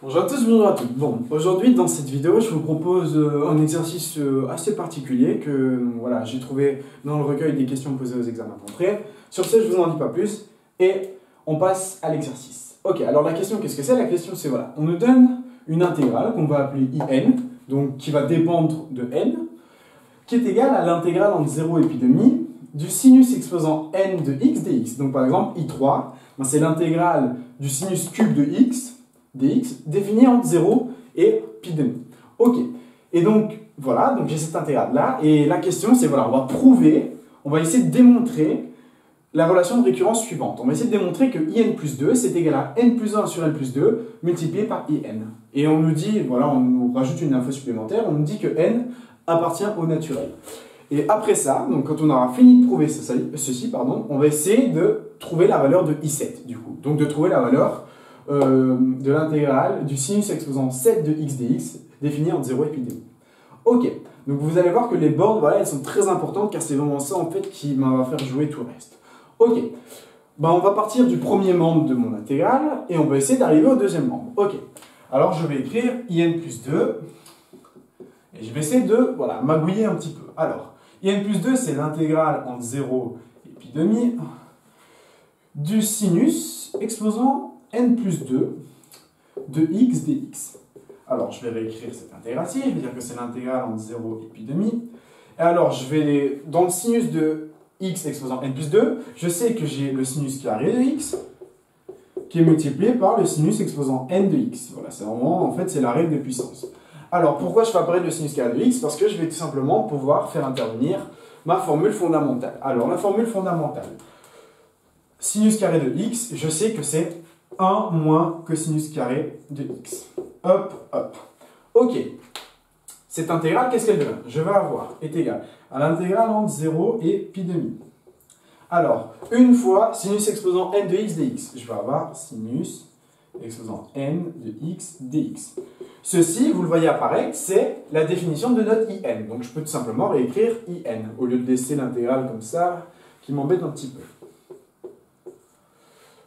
Bonjour à tous, bonjour à toutes. Bon, aujourd'hui dans cette vidéo, je vous propose un exercice assez particulier que voilà, j'ai trouvé dans le recueil des questions posées aux examens d'entrée. Sur ce, je vous en dis pas plus et on passe à l'exercice. Ok, alors la question, qu'est-ce que c'est? La question, c'est voilà, on nous donne une intégrale qu'on va appeler IN, donc qui va dépendre de n, qui est égale à l'intégrale entre 0 et pi demi du sinus exposant n de x dx. Donc par exemple, I3, ben, c'est l'intégrale du sinus cube de x dx définie entre 0 et pi demi. Ok. Et donc, voilà, donc j'ai cette intégrale-là. Et la question, c'est, voilà, on va prouver, on va essayer de démontrer la relation de récurrence suivante. On va essayer de démontrer que in plus 2, c'est égal à n plus 1 sur n plus 2 multiplié par in. Et on nous dit, voilà, on nous rajoute une info supplémentaire, on nous dit que n appartient au naturel. Et après ça, donc quand on aura fini de prouver ceci, on va essayer de trouver la valeur de I7, du coup. Donc de trouver la valeur de l'intégrale du sinus exposant 7 de x dx définie entre 0 et pi demi. Ok, donc vous allez voir que les bornes, voilà, elles sont très importantes car c'est vraiment ça en fait qui va faire jouer tout le reste. Ok, ben, on va partir du premier membre de mon intégrale et on va essayer d'arriver au deuxième membre. Ok, alors je vais écrire in plus 2 et je vais essayer de voilà, magouiller un petit peu. Alors, in plus 2 c'est l'intégrale entre 0 et pi demi du sinus exposant n plus 2 de x dx. Alors, je vais réécrire cette intégrale-ci, je vais dire que c'est l'intégrale entre 0 et pi demi. Et alors, je vais, dans le sinus de x exposant n plus 2, je sais que j'ai le sinus carré de x qui est multiplié par le sinus exposant n de x. Voilà, c'est vraiment, en fait, c'est la règle des puissances. Alors, pourquoi je fais apparaître le sinus carré de x? Parce que je vais tout simplement pouvoir faire intervenir ma formule fondamentale. Alors, la formule fondamentale, sinus carré de x, je sais que c'est 1 moins cosinus carré de x. Hop, hop. Ok. Cette intégrale, qu'est-ce qu'elle donne? Je vais avoir, est égale à l'intégrale entre 0 et pi demi. Alors, une fois sinus exposant n de x dx, je vais avoir sinus exposant n de x dx. Ceci, vous le voyez apparaître, c'est la définition de notre in. Donc, je peux tout simplement réécrire in, au lieu de laisser l'intégrale comme ça, qui m'embête un petit peu.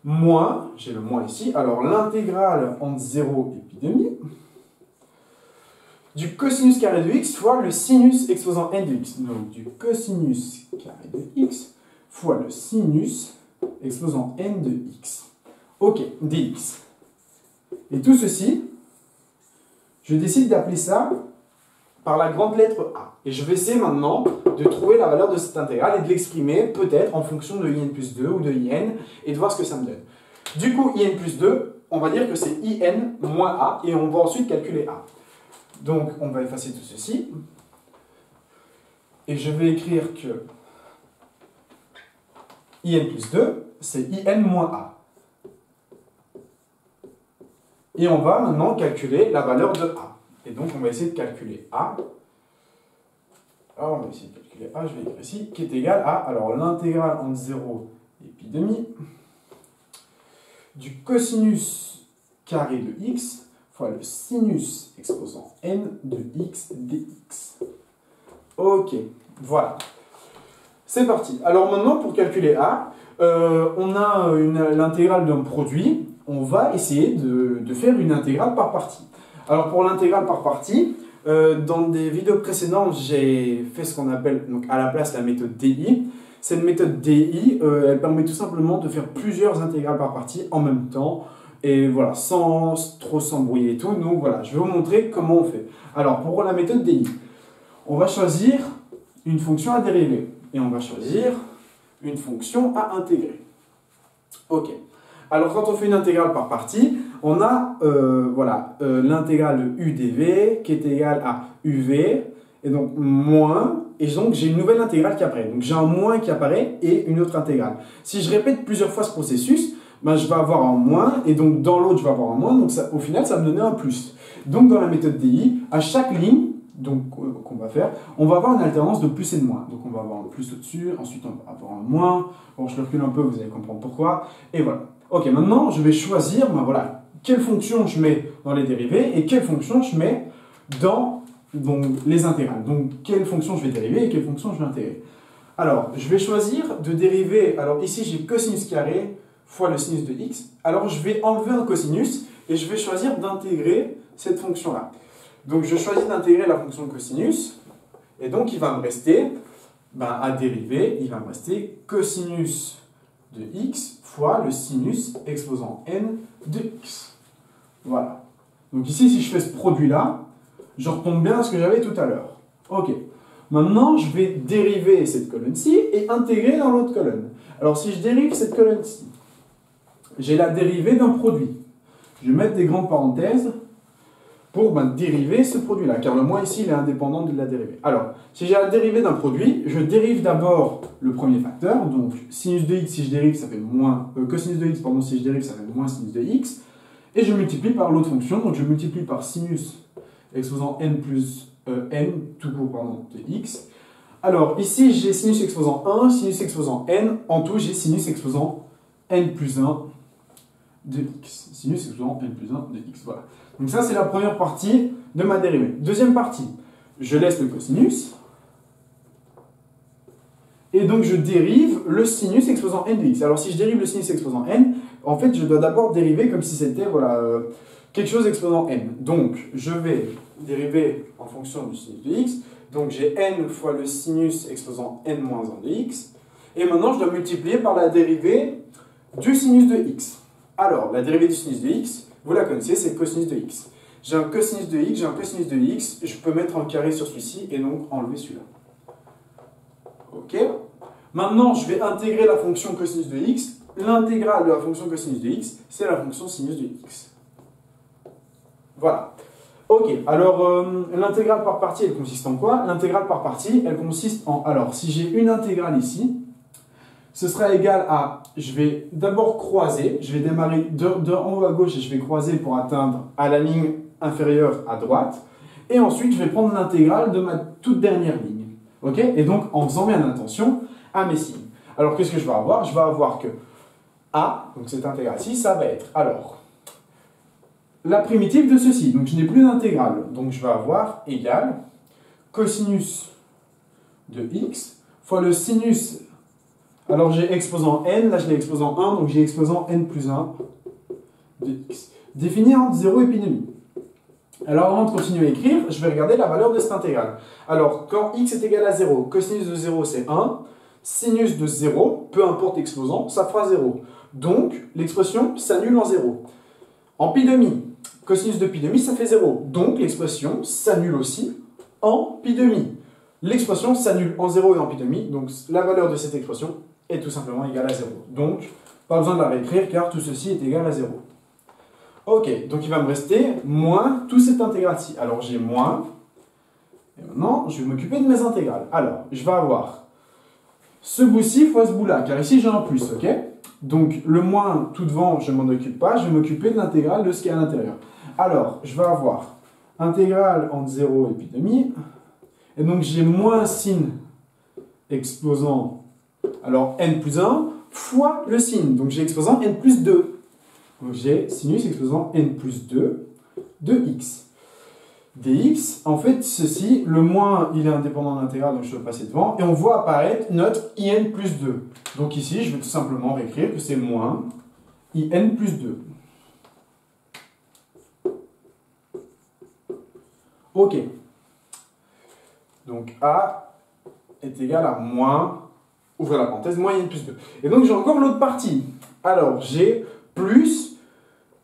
Moins, j'ai le moins ici, alors l'intégrale entre 0 et pi demi du cosinus carré de x fois le sinus exposant n de x. Donc du cosinus carré de x fois le sinus exposant n de x. Ok, dx. Et tout ceci, je décide d'appeler ça par la grande lettre A. Et je vais essayer maintenant de trouver la valeur de cette intégrale et de l'exprimer peut-être en fonction de in plus 2 ou de in et de voir ce que ça me donne. Du coup, in plus 2, on va dire que c'est in moins A et on va ensuite calculer A. Donc, on va effacer tout ceci. Et je vais écrire que in plus 2, c'est in moins A. Et on va maintenant calculer la valeur de A. Et donc, on va essayer de calculer A. Alors, on va essayer de calculer A, je vais écrire ici, qui est égal à, alors, l'intégrale entre 0 et pi demi du cosinus carré de x fois le sinus exposant n de x dx. Ok, voilà. C'est parti. Alors maintenant, pour calculer A, on a l'intégrale d'un produit. On va essayer de faire une intégrale par partie. Alors pour l'intégrale par partie, dans des vidéos précédentes, j'ai fait ce qu'on appelle donc, à la place la méthode DI. Cette méthode DI, elle permet tout simplement de faire plusieurs intégrales par partie en même temps. Et voilà, sans trop s'embrouiller et tout. Donc voilà, je vais vous montrer comment on fait. Alors pour la méthode DI, on va choisir une fonction à dériver. Et on va choisir une fonction à intégrer. Ok. Alors quand on fait une intégrale par partie, on a l'intégrale de u dv qui est égale à uv, et donc moins, et donc j'ai une nouvelle intégrale qui apparaît. Donc j'ai un moins qui apparaît et une autre intégrale. Si je répète plusieurs fois ce processus, ben, je vais avoir un moins, et donc dans l'autre je vais avoir un moins, donc ça, au final ça va me donner un plus. Donc dans la méthode DI, à chaque ligne qu'on va faire, on va avoir une alternance de plus et de moins. Donc on va avoir un plus au-dessus, ensuite on va avoir un moins, bon je le recule un peu, vous allez comprendre pourquoi, et voilà. Ok, maintenant je vais choisir, ben, voilà, quelle fonction je mets dans les dérivés et quelle fonction je mets dans les intégrales. Donc, quelle fonction je vais dériver et quelle fonction je vais intégrer. Alors, je vais choisir de dériver. Alors, ici, j'ai cosinus carré fois le sinus de x, alors je vais enlever un cosinus et je vais choisir d'intégrer cette fonction-là. Donc je choisis d'intégrer la fonction cosinus, et donc il va me rester, à dériver, il va me rester cosinus de x fois le sinus exposant n de x. Voilà. Donc ici, si je fais ce produit-là, je retombe bien à ce que j'avais tout à l'heure. Ok. Maintenant, je vais dériver cette colonne-ci et intégrer dans l'autre colonne. Alors si je dérive cette colonne-ci, j'ai la dérivée d'un produit. Je vais mettre des grandes parenthèses pour dériver ce produit-là, car le moins ici, il est indépendant de la dérivée. Alors, si j'ai la dérivée d'un produit, je dérive d'abord le premier facteur, donc sinus de x, si je dérive, ça fait moins, cosinus de x, pardon, si je dérive, ça fait moins sinus de x, et je multiplie par l'autre fonction, donc je multiplie par sinus exposant n plus n, tout court, pardon, de x. Alors, ici, j'ai sinus exposant 1, sinus exposant n, en tout, j'ai sinus exposant n plus 1 de x. Sinus exposant n plus 1 de x, voilà. Donc ça, c'est la première partie de ma dérivée. Deuxième partie, je laisse le cosinus. Et donc, je dérive le sinus exposant n de x. Alors, si je dérive le sinus exposant n, en fait, je dois d'abord dériver comme si c'était quelque chose exposant n. Donc, je vais dériver en fonction du sinus de x. Donc, j'ai n fois le sinus exposant n moins 1 de x. Et maintenant, je dois multiplier par la dérivée du sinus de x. Alors, la dérivée du sinus de x, vous la connaissez, c'est le cosinus de x. J'ai un cosinus de x, j'ai un cosinus de x, je peux mettre un carré sur celui-ci et donc enlever celui-là. Ok. Maintenant, je vais intégrer la fonction cosinus de x. L'intégrale de la fonction cosinus de x, c'est la fonction sinus de x. Voilà. Ok, alors l'intégrale par partie, elle consiste en quoi? L'intégrale par partie, elle consiste en... Alors, si j'ai une intégrale ici, ce sera égal à... Je vais d'abord croiser, je vais démarrer de en haut à gauche et je vais croiser pour atteindre à la ligne inférieure à droite. Et ensuite, je vais prendre l'intégrale de ma toute dernière ligne. Ok? Et donc, en faisant bien attention à mes signes. Alors, qu'est-ce que je vais avoir? Je vais avoir que A, donc cette intégrale-ci, ça va être, alors, la primitive de ceci. Donc, je n'ai plus d'intégrale. Donc, je vais avoir égal cosinus de x fois le sinus. Alors, j'ai exposant n, là, je l'ai exposant 1, donc j'ai exposant n plus 1 de x. Défini entre 0 et pi demi. Alors, avant de continuer à écrire, je vais regarder la valeur de cette intégrale. Alors, quand x est égal à 0, cosinus de 0, c'est 1. Sinus de 0, peu importe l'exposant, ça fera 0. Donc, l'expression s'annule en 0. En pi demi, cosinus de pi demi, ça fait 0. Donc, l'expression s'annule aussi en pi demi. L'expression s'annule en 0 et en pi demi, donc la valeur de cette expression est tout simplement égale à 0. Donc, pas besoin de la réécrire car tout ceci est égal à 0. Ok, donc il va me rester moins tout cette intégrale-ci. Alors, j'ai moins, et maintenant, je vais m'occuper de mes intégrales. Alors, je vais avoir ce bout-ci fois ce bout-là, car ici j'ai un plus, ok? Donc, le moins tout devant, je ne m'en occupe pas, je vais m'occuper de l'intégrale de ce qui est à l'intérieur. Alors, je vais avoir intégrale entre 0 et pi demi, et donc j'ai moins sin exposant, alors n plus 1, fois le sin, donc j'ai exposant n plus 2. Donc j'ai sinus exposant n plus 2 de x. Dx, en fait, ceci, le moins, il est indépendant de l'intégrale, donc je vais passer devant, et on voit apparaître notre in plus 2. Donc ici, je vais tout simplement réécrire que c'est moins in plus 2. Ok. Donc A est égal à moins, ouvrez la parenthèse, moins in plus 2. Et donc j'ai encore l'autre partie. Alors, j'ai plus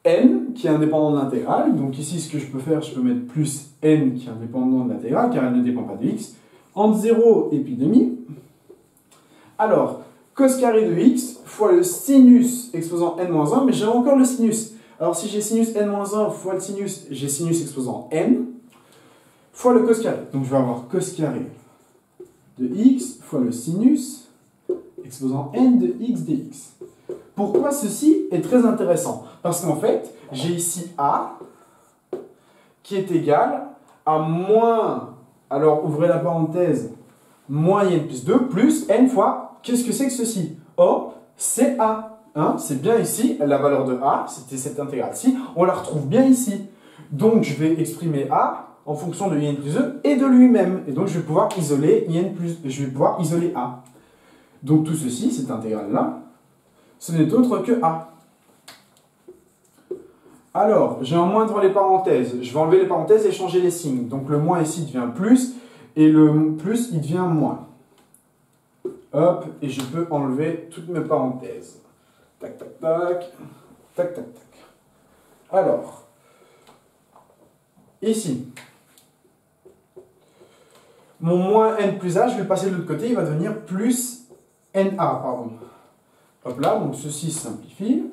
n qui est indépendant de l'intégrale. Donc ici, ce que je peux faire, je peux mettre plus n qui est indépendant de l'intégrale, car elle ne dépend pas de x, entre 0 et pi demi. Alors, cos carré de x fois le sinus exposant n-1, mais j'ai encore le sinus. Alors si j'ai sinus n-1 fois le sinus, j'ai sinus exposant n, fois le cos carré. Donc je vais avoir cos carré de x fois le sinus exposant n de x dx. Pourquoi ceci est très intéressant? Parce qu'en fait, j'ai ici A qui est égal à moins, alors ouvrez la parenthèse, moins n plus 2 plus n fois, qu'est-ce que c'est que ceci? Or, c'est A. Hein? C'est bien ici, la valeur de A, c'était cette intégrale-ci, on la retrouve bien ici. Donc, je vais exprimer A en fonction de in plus 2 et de lui-même. Et donc, je vais pouvoir isoler A. Donc, tout ceci, cette intégrale-là, ce n'est autre que A. Alors, j'ai un moins devant les parenthèses. Je vais enlever les parenthèses et changer les signes. Donc le moins ici devient plus, et le plus il devient moins. Hop, et je peux enlever toutes mes parenthèses. Tac, tac, tac, tac, tac, tac. Alors, ici, mon moins n plus a, je vais le passer de l'autre côté, il va devenir plus na, pardon. Hop là, donc ceci simplifie.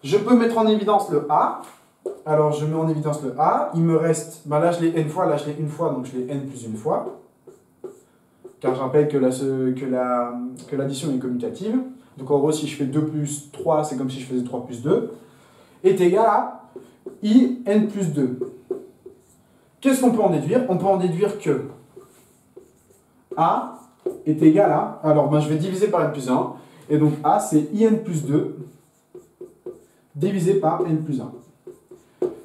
Je peux mettre en évidence le a. Alors, je mets en évidence le a. Il me reste, ben là je l'ai n fois, là je l'ai une fois, donc je l'ai n plus une fois. Car je rappelle que l'addition est commutative. Donc en gros, si je fais 2 plus 3, c'est comme si je faisais 3 plus 2. Est égal à i n plus 2. Qu'est-ce qu'on peut en déduire? On peut en déduire que a est égal à... Alors, ben, je vais diviser par n plus 1. Et donc a, c'est in plus 2 divisé par n plus 1.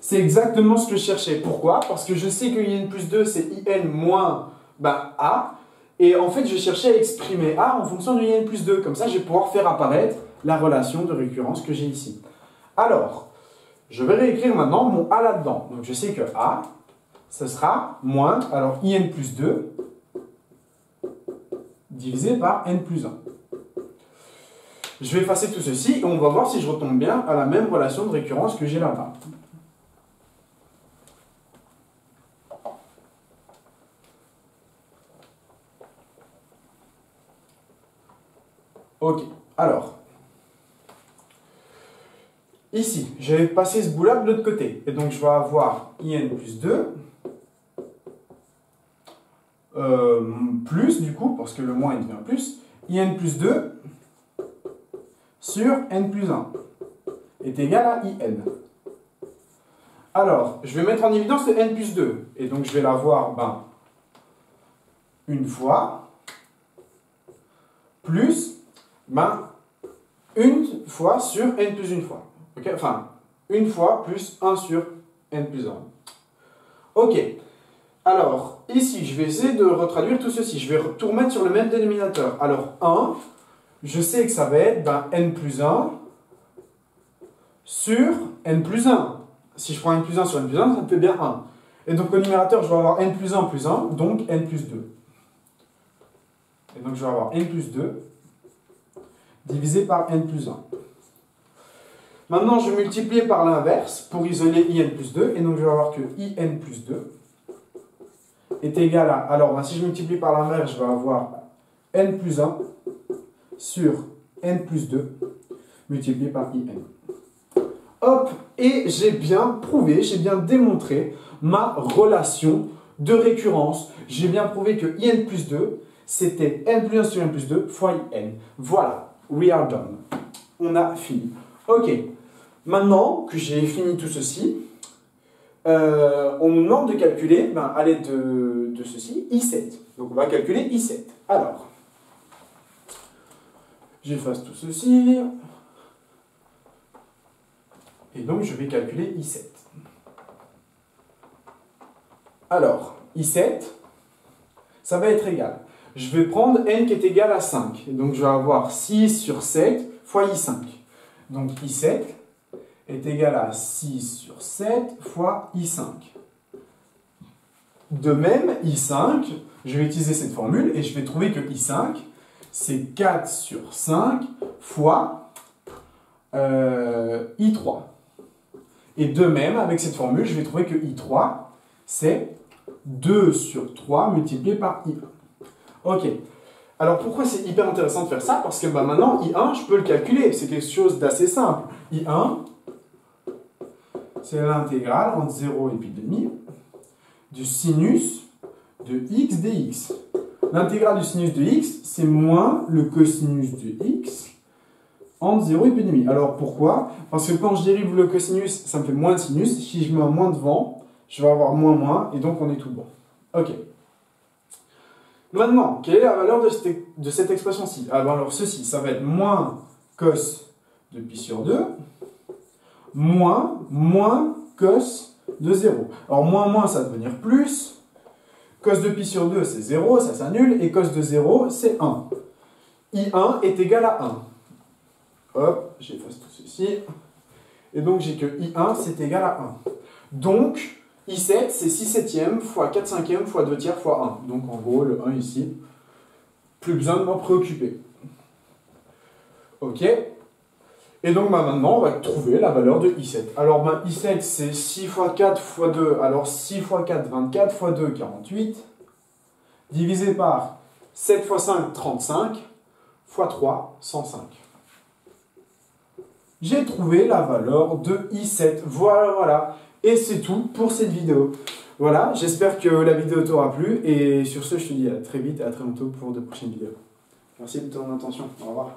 C'est exactement ce que je cherchais. Pourquoi? Parce que je sais que in plus 2, c'est in moins a. Et en fait, je cherchais à exprimer a en fonction de in plus 2. Comme ça, je vais pouvoir faire apparaître la relation de récurrence que j'ai ici. Alors, je vais réécrire maintenant mon a là-dedans. Donc, je sais que a, ce sera moins, alors in plus 2 divisé par n plus 1. Je vais effacer tout ceci et on va voir si je retombe bien à la même relation de récurrence que j'ai là-bas. Ok, alors, ici, je vais passer ce bout-là de l'autre côté. Et donc, je vais avoir in plus 2, plus, du coup, parce que le moins, il devient plus, in plus 2 sur n plus 1 est égal à in. Alors, je vais mettre en évidence le n plus 2. Et donc, je vais l'avoir, une fois, plus, une fois sur n plus une fois. Okay? Enfin, une fois plus 1 sur n plus 1. Ok. Alors, ici, je vais essayer de retraduire tout ceci. Je vais tout remettre sur le même dénominateur. Alors, 1, je sais que ça va être n plus 1 sur n plus 1. Si je prends n plus 1 sur n plus 1, ça me fait bien 1. Et donc, au numérateur, je vais avoir n plus 1 plus 1, donc n plus 2. Et donc, je vais avoir n plus 2 divisé par n plus 1. Maintenant, je vais multiplier par l'inverse pour isoler in plus 2. Et donc, je vais avoir que in plus 2 est égal à... Alors, si je multiplie par l'inverse, je vais avoir n plus 1 sur n plus 2 multiplié par in. Hop, et j'ai bien prouvé, j'ai bien démontré ma relation de récurrence. J'ai bien prouvé que in plus 2, c'était n plus 1 sur n plus 2 fois in. Voilà, we are done. On a fini. Ok, maintenant que j'ai fini tout ceci, on nous demande de calculer, à l'aide de ceci, I7. Donc on va calculer I7. Alors, j'efface tout ceci. Et donc je vais calculer I7. Alors, I7, ça va être égal. Je vais prendre n qui est égal à 5. Et donc je vais avoir 6 sur 7 fois I5. Donc I7 est égal à 6 sur 7 fois I5. De même, I5, je vais utiliser cette formule et je vais trouver que I5, c'est 4 sur 5 fois I3. Et de même, avec cette formule, je vais trouver que I3, c'est 2 sur 3 multiplié par I1. Ok. Alors pourquoi c'est hyper intéressant de faire ça? Parce que maintenant, I1, je peux le calculer. C'est quelque chose d'assez simple. I1, c'est l'intégrale entre 0 et pi demi du sinus de x dx. L'intégrale du sinus de x, c'est moins le cosinus de x entre 0 et pi demi. Alors pourquoi? Parce que quand je dérive le cosinus, ça me fait moins de sinus. Si je mets un moins devant, je vais avoir moins, et donc on est tout bon. Ok. Maintenant, quelle est la valeur de cette expression-ci? Alors ceci, ça va être moins cos de pi sur 2, moins cos de 0. Alors moins, ça va devenir plus. Cos de pi sur 2, c'est 0, ça s'annule. Et cos de 0, c'est 1. I1 est égal à 1. Hop, j'efface tout ceci. Et donc j'ai que I1, c'est égal à 1. Donc, I7, c'est 6 septièmes fois 4 cinquièmes fois 2 tiers fois 1. Donc en gros, le 1 ici, plus besoin de m'en préoccuper. Ok. Et donc maintenant, on va trouver la valeur de I7. Alors I7, c'est 6 fois 4 fois 2. Alors 6 fois 4, 24 fois 2, 48. Divisé par 7 fois 5, 35. Fois 3, 105. J'ai trouvé la valeur de I7. Voilà, voilà. Et c'est tout pour cette vidéo. Voilà, j'espère que la vidéo t'aura plu. Et sur ce, je te dis à très vite et à très bientôt pour de prochaines vidéos. Merci de ton attention. Au revoir.